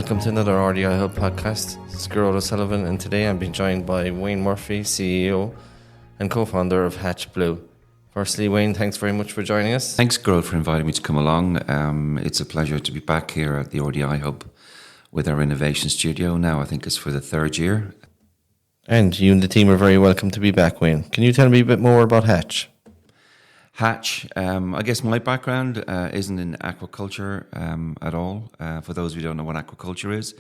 welcome to another RDI Hub podcast. This is Gearoid, and today I'm being joined by Wayne Murphy, CEO and co-founder of Hatch Blue. Firstly, Wayne, thanks very much for joining us. Thanks, Gearoid, for inviting me to come along. It's a pleasure to be back here at the RDI Hub with our innovation studio. Now I think it's for the third year. And you and the team are very welcome to be back, Wayne. Can you tell me a bit more about Hatch? Hatch, I guess my background isn't in aquaculture at all. For those of you who don't know what aquaculture is,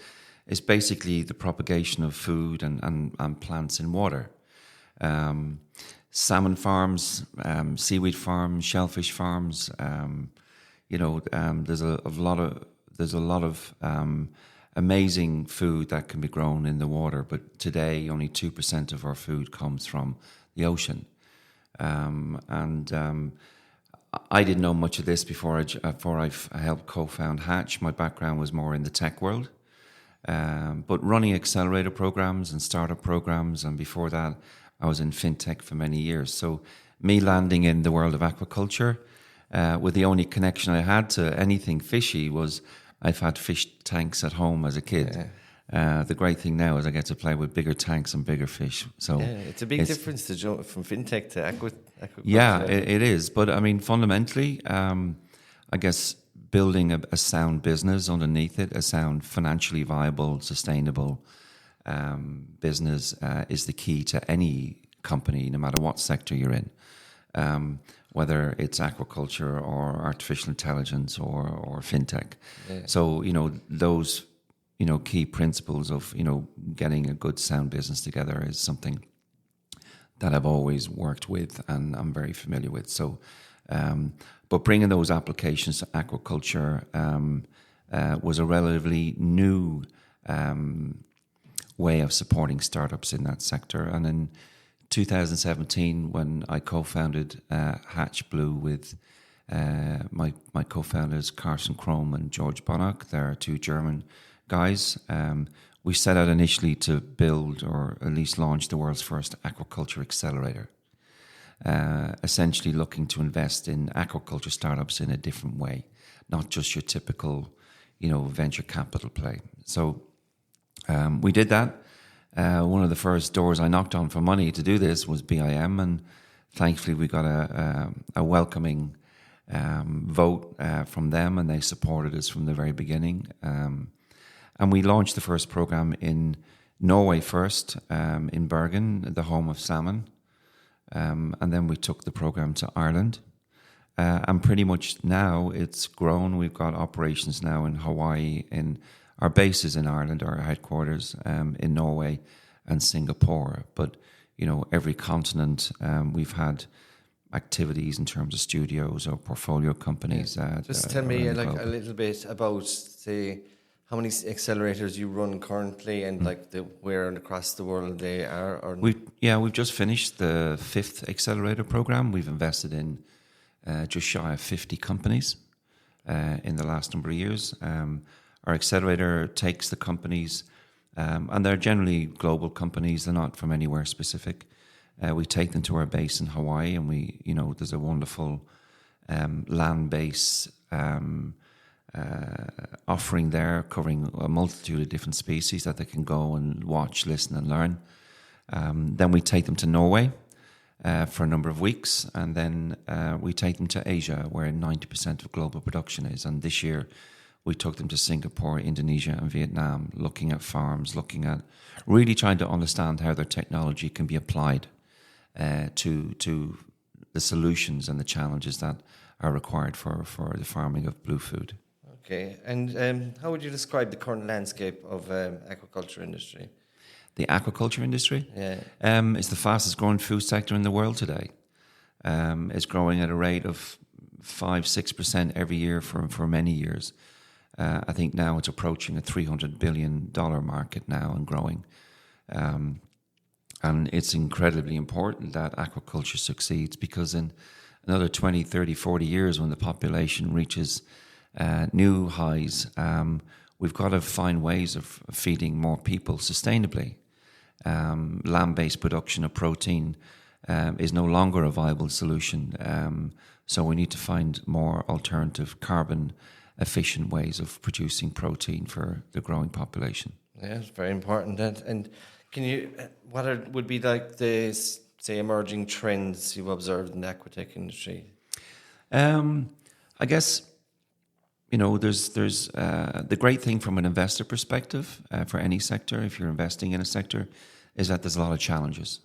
it's basically the propagation of food and plants in water. Salmon farms, seaweed farms, shellfish farms. There's a lot of amazing food that can be grown in the water, but today only 2% of our food comes from the ocean. I didn't know much of this before I helped co-found Hatch. My background was more in the tech world, but running accelerator programs and startup programs, and before that, I was in fintech for many years. So me landing in the world of aquaculture, with the only connection I had to anything fishy was I've had fish tanks at home as a kid. Yeah. The great thing now is I get to play with bigger tanks and bigger fish. So it's a big difference to jump from fintech to aquaculture. Yeah, it is. But I mean, fundamentally, I guess building a sound business underneath it, a sound, financially viable, sustainable business is the key to any company, no matter what sector you're in. Whether it's aquaculture or artificial intelligence or fintech. Yeah. So, those key principles of, getting a good sound business together is something that I've always worked with and I'm very familiar with. So, but bringing those applications to aquaculture was a relatively new way of supporting startups in that sector. And in 2017, when I co-founded Hatch Blue with my co-founders Carsten Krom and George Bonnock, they're two German guys. We set out initially to build or at least launch the world's first Aquaculture Accelerator, essentially looking to invest in aquaculture startups in a different way, not just your typical, venture capital play. So we did that. One of the first doors I knocked on for money to do this was BIM, and thankfully we got a welcoming vote from them, and they supported us from the very beginning. And we launched the first program in Norway first, in Bergen, the home of salmon. And then we took the program to Ireland. And pretty much now it's grown. We've got operations now in Hawaii, in our bases in Ireland, our headquarters in Norway and Singapore. But, every continent we've had activities in terms of studios or portfolio companies. Just tell me a little bit about how many accelerators you run currently and where across the world they are? We've just finished the 5th accelerator program. We've invested in just shy of 50 companies in the last number of years. Our accelerator takes the companies, and they're generally global companies. They're not from anywhere specific. We take them to our base in Hawaii, and there's a wonderful land base offering there, covering a multitude of different species that they can go and watch, listen and learn. Then we take them to Norway for a number of weeks, and then we take them to Asia, where 90% of global production is. And this year we took them to Singapore, Indonesia and Vietnam, looking at farms, looking at really trying to understand how their technology can be applied to the solutions and the challenges that are required for the farming of blue food. Okay, and how would you describe the current landscape of aquaculture industry? The aquaculture industry? Yeah. It's the fastest growing food sector in the world today. It's growing at a rate of 5-6% every year for many years. I think now it's approaching a $300 billion market now and growing. And it's incredibly important that aquaculture succeeds, because in another 20, 30, 40 years, when the population reaches new highs, we've got to find ways of feeding more people sustainably. Land-based production of protein is no longer a viable solution. So we need to find more alternative carbon efficient ways of producing protein for the growing population. Yeah, it's very important. And can you, would be like the, say, emerging trends you've observed in the aquatech industry? I guess, there's the great thing from an investor perspective for any sector, if you're investing in a sector, is that there's a lot of challenges.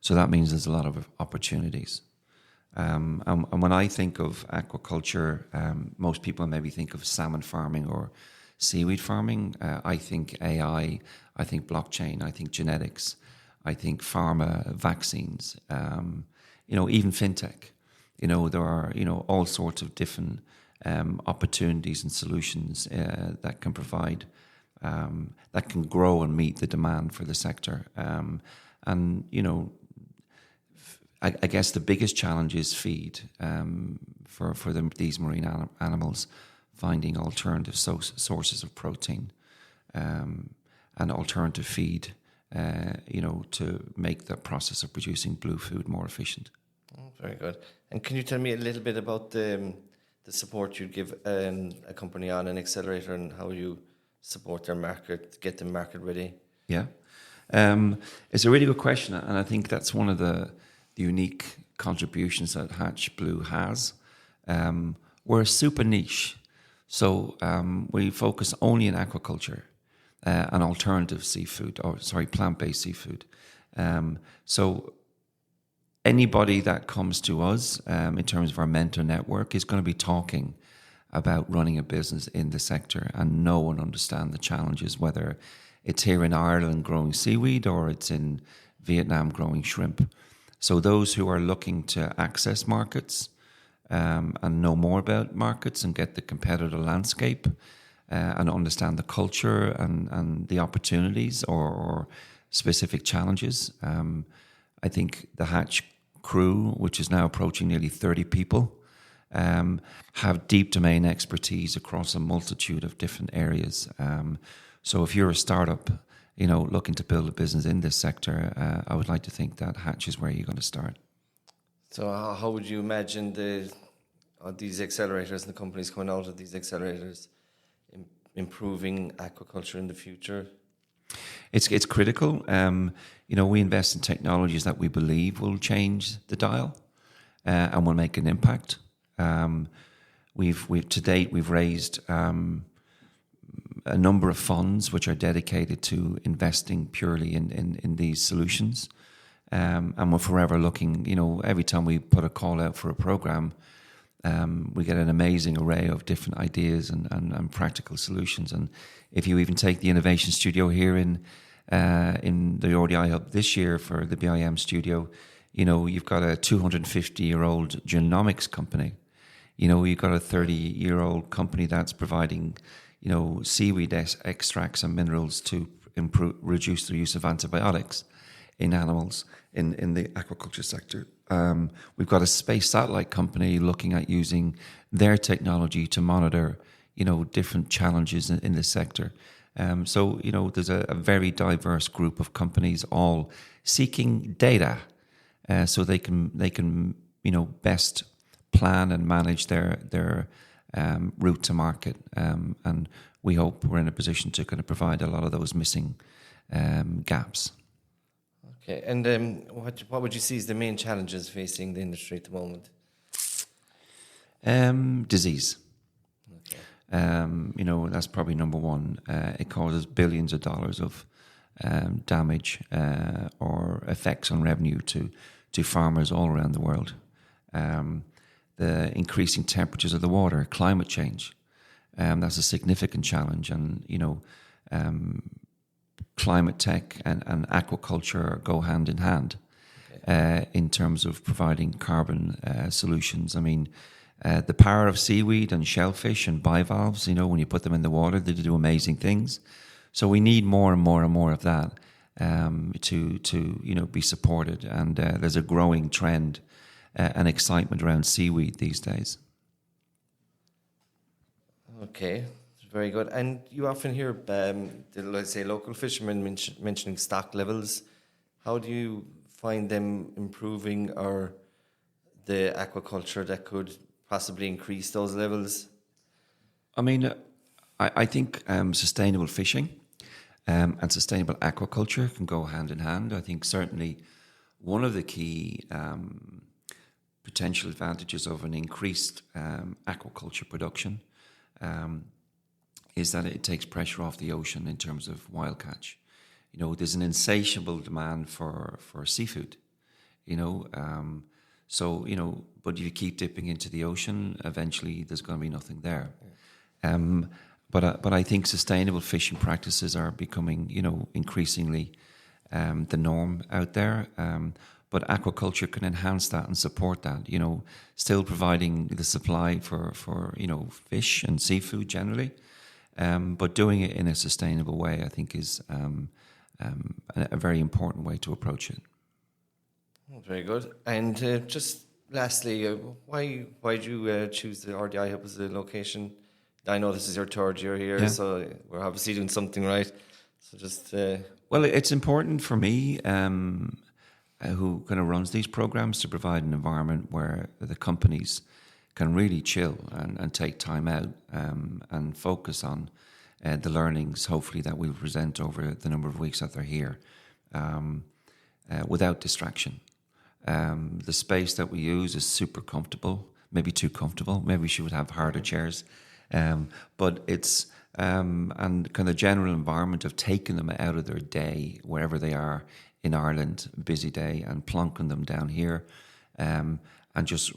So that means there's a lot of opportunities. And when I think of aquaculture, most people maybe think of salmon farming or seaweed farming. I think AI, I think blockchain, I think genetics, I think pharma, vaccines, even fintech. There are, all sorts of different opportunities and solutions that can provide, that can grow and meet the demand for the sector. And, I guess the biggest challenge is feed for these marine animals, finding alternative sources of protein and alternative feed, to make the process of producing blue food more efficient. Oh, very good. And can you tell me a little bit about the support you give a company on an accelerator and how you support their market, get them market ready? Yeah. It's a really good question, and I think that's one of the unique contributions that Hatch Blue has. We're super niche, so we focus only in aquaculture and alternative seafood, plant-based seafood. So anybody that comes to us in terms of our mentor network is going to be talking about running a business in the sector and know and understand the challenges, whether it's here in Ireland growing seaweed or it's in Vietnam growing shrimp. So those who are looking to access markets and know more about markets and get the competitive landscape and understand the culture and the opportunities or specific challenges. I think the Hatch crew, which is now approaching nearly 30 people, have deep domain expertise across a multitude of different areas. So if you're a startup, looking to build a business in this sector, I would like to think that Hatch is where you're going to start. So how would you imagine these accelerators and the companies coming out of these accelerators improving aquaculture in the future? It's critical. We invest in technologies that we believe will change the dial and will make an impact. We've to date we've raised a number of funds which are dedicated to investing purely in these solutions, and we're forever looking. Every time we put a call out for a program, we get an amazing array of different ideas and practical solutions. And if you even take the innovation studio here in the RDI Hub this year for the BIM studio, you've got a 250-year-old genomics company. You've got a 30-year-old company that's providing, seaweed extracts and minerals to reduce the use of antibiotics in animals in the aquaculture sector. We've got a space satellite company looking at using their technology to monitor, different challenges in the sector. So there's a very diverse group of companies all seeking data, so they can best plan and manage their route to market. And we hope we're in a position to kind of provide a lot of those missing gaps. Okay, and what would you see as the main challenges facing the industry at the moment? Disease. Okay. That's probably number one. It causes billions of dollars of damage or effects on revenue to farmers all around the world. The increasing temperatures of the water, climate change, that's a significant challenge. And, climate tech and aquaculture go hand in hand. Okay. In terms of providing carbon solutions. I mean, the power of seaweed and shellfish and bivalves, when you put them in the water, they do amazing things. So we need more and more and more of that to be supported. And there's a growing trend and excitement around seaweed these days. Okay, very good. And you often hear, let's say, local fishermen mentioning stock levels. How do you find them improving, or the aquaculture that could possibly increase those levels? I mean, I think sustainable fishing and sustainable aquaculture can go hand in hand. I think certainly one of the key potential advantages of an increased aquaculture production is that it takes pressure off the ocean in terms of wild catch. There's an insatiable demand for seafood, but if you keep dipping into the ocean, eventually there's going to be nothing there. But I think sustainable fishing practices are becoming, increasingly the norm out there. But aquaculture can enhance that and support that, still providing the supply for fish and seafood generally, but doing it in a sustainable way, I think is a very important way to approach it. Very good. And just lastly, why did you choose the RDI Hub as a location? I know this is your third year here, so we're obviously doing something right. So just... Well, it's important for me, who kind of runs these programs, to provide an environment where the companies can really chill and take time out and focus on the learnings, hopefully, that we'll present over the number of weeks that they're here, without distraction. The space that we use is super comfortable, maybe too comfortable. Maybe we should have harder chairs. But it's and kind of general environment of taking them out of their day, wherever they are in Ireland, busy day, and plonking them down here, and just,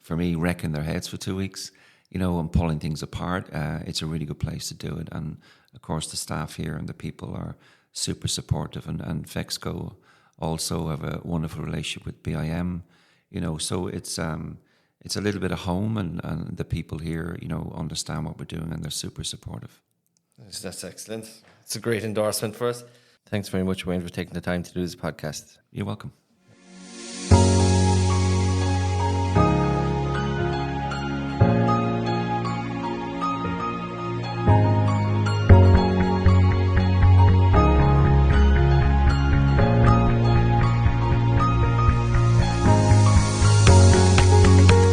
for me, wrecking their heads for 2 weeks, and pulling things apart. It's a really good place to do it. And of course, the staff here and the people are super supportive, and Fexco also have a wonderful relationship with BIM, so it's a little bit of home, and the people here, understand what we're doing, and they're super supportive. That's excellent. It's a great endorsement for us. Thanks very much, Wayne, for taking the time to do this podcast. You're welcome.